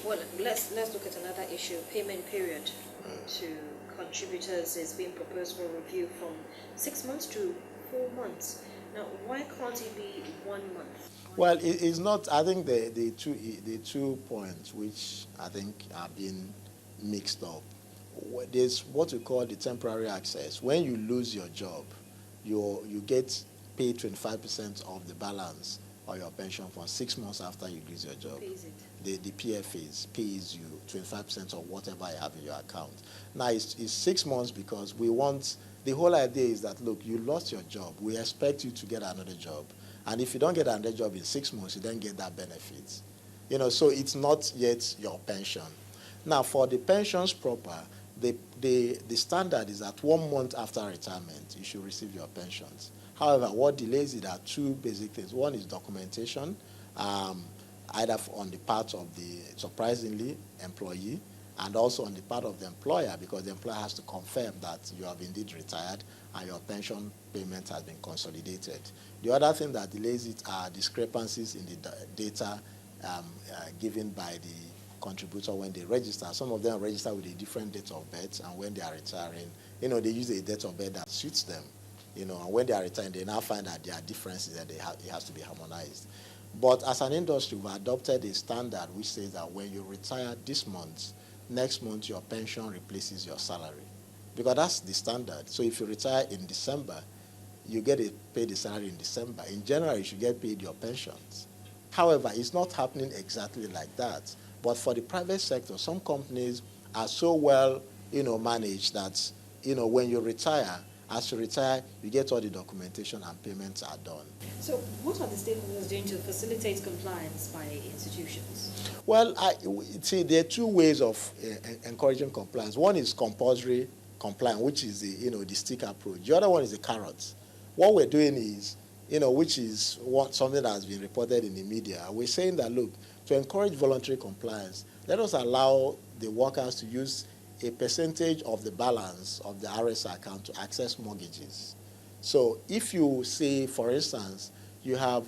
Well, let's look at another issue. Payment period to contributors is being proposed for review from 6 months to 4 months. Now, why can't it be 1 month? Well, it's not. I think the two points which I think are being mixed up. There's what we call the temporary access. When you lose your job, you get paid 25% of the balance of your pension for 6 months after you lose your job. Pays it. The PFAs pays you 25% of whatever you have in your account. Now, it's 6 months because we want, the whole idea is that, look, you lost your job. We expect you to get another job. And if you don't get another job in 6 months, you then get that benefit. So it's not yet your pension. Now, for the pensions proper, the standard is that 1 month after retirement, you should receive your pensions. However, what delays it are two basic things. One is documentation, either on the part of the, surprisingly, employee, and also on the part of the employer, because the employer has to confirm that you have indeed retired and your pension payment has been consolidated. The other thing that delays it are discrepancies in the data given by the contributor when they register. Some of them register with a different date of birth, and when they are retiring, they use a date of birth that suits them. And when they are retiring, they now find that there are differences and it has to be harmonized. But as an industry, we've adopted a standard which says that when you retire this month, next month your pension replaces your salary. Because that's the standard. So if you retire in December, you get paid the salary in December. In January, you should get paid your pensions. However, it's not happening exactly like that. But for the private sector, some companies are so well, managed that, when you retire, as you retire, you get all the documentation and payments are done. So, what are the stakeholders doing to facilitate compliance by institutions? Well, there are two ways of encouraging compliance. One is compulsory compliance, which is the stick approach. The other one is the carrot. What we're doing is, which is something that has been reported in the media. We're saying that, look, to encourage voluntary compliance, let us allow the workers to use a percentage of the balance of the RSA account to access mortgages. So if you say, for instance, you have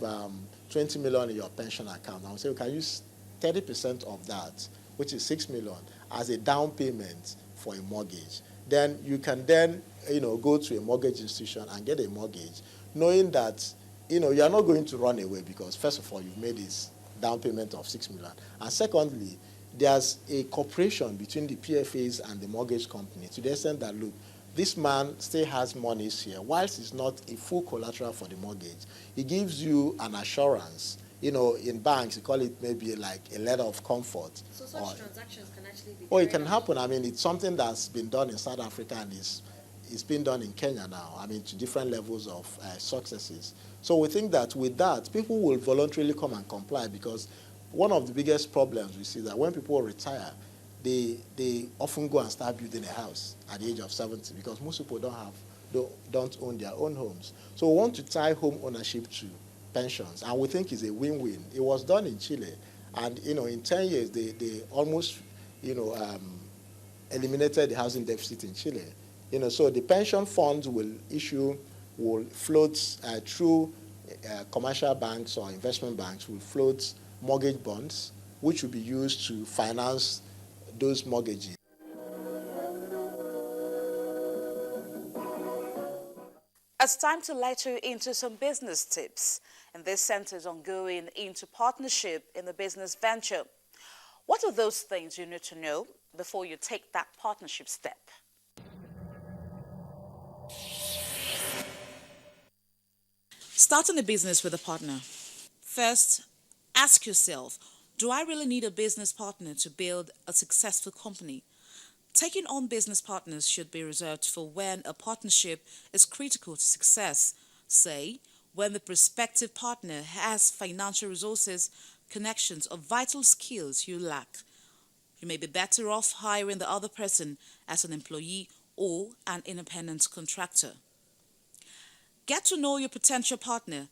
20 million in your pension account, I would say you can use 30% of that, which is 6 million, as a down payment for a mortgage. Then you can then, go to a mortgage institution and get a mortgage, knowing that, you are not going to run away because, first of all, you've made this down payment of 6 million. And secondly, there's a cooperation between the PFAs and the mortgage company to the extent that, look, this man still has monies here. Whilst it's not a full collateral for the mortgage, he gives you an assurance. In banks, you call it maybe like a letter of comfort. So such transactions can actually be... Oh, it can happen. I mean, it's something that's been done in South Africa and it's been done in Kenya now. I mean, to different levels of successes. So we think that with that, people will voluntarily come and comply, because one of the biggest problems we see is that when people retire, they often go and start building a house at the age of 70, because most people don't own their own homes. So we want to tie home ownership to pensions, and we think it's a win-win. It was done in Chile, and in 10 years they almost eliminated the housing deficit in Chile. So the pension funds will float through commercial banks or investment banks, will float mortgage bonds, which will be used to finance those mortgages. It's time to let you into some business tips, and this centers on going into partnership in the business venture. What are those things you need to know before you take that partnership step? Starting a business with a partner. First, ask yourself, do I really need a business partner to build a successful company? Taking on business partners should be reserved for when a partnership is critical to success, say, when the prospective partner has financial resources, connections, or vital skills you lack. You may be better off hiring the other person as an employee or an independent contractor. Get to know your potential partner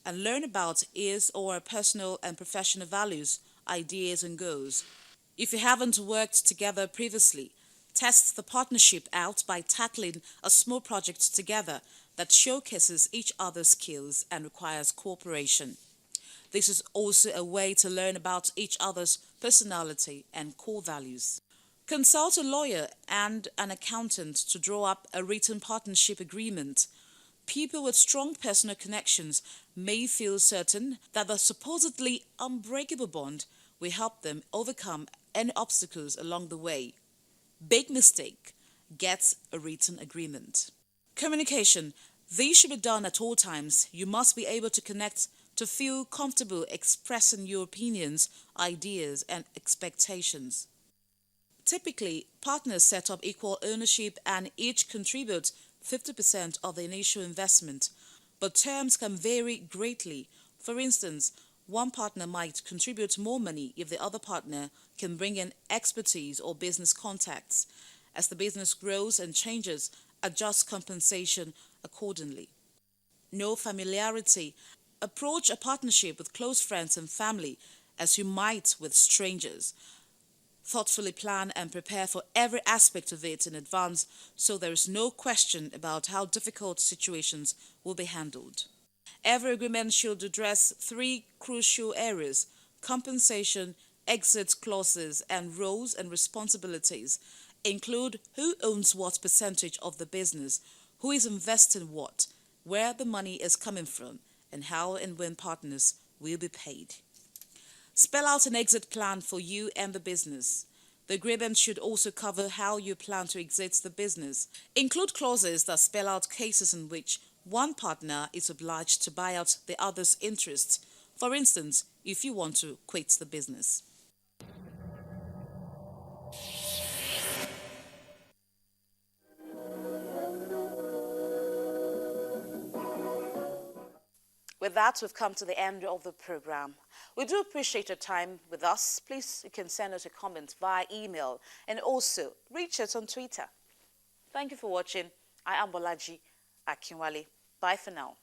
and learn about his or her personal and professional values, ideas, and goals. If you haven't worked together previously, test the partnership out by tackling a small project together that showcases each other's skills and requires cooperation. This is also a way to learn about each other's personality, and core values. Consult a lawyer and an accountant to draw up a written partnership agreement. People with strong personal connections may feel certain that the supposedly unbreakable bond will help them overcome any obstacles along the way. Big mistake. Get a written agreement. Communication. These should be done at all times. You must be able to connect to feel comfortable expressing your opinions, ideas, and expectations. Typically, partners set up equal ownership and each contributes 50% of the initial investment, but terms can vary greatly. For instance, one partner might contribute more money if the other partner can bring in expertise or business contacts. As the business grows and changes, adjust compensation accordingly. No familiarity. Approach a partnership with close friends and family as you might with strangers. Thoughtfully plan and prepare for every aspect of it in advance so there is no question about how difficult situations will be handled. Every agreement should address 3 crucial areas: compensation, exit clauses, and roles and responsibilities. Include who owns what percentage of the business, who is investing what, where the money is coming from, and how and when partners will be paid. Spell out an exit plan for you and the business. The agreement should also cover how you plan to exit the business. Include clauses that spell out cases in which one partner is obliged to buy out the other's interests. For instance, if you want to quit the business. With that, we've come to the end of the program. We do appreciate your time with us. Please, you can send us a comment via email and also reach us on Twitter. Thank you for watching. I am Bolaji Akinwale. Bye for now.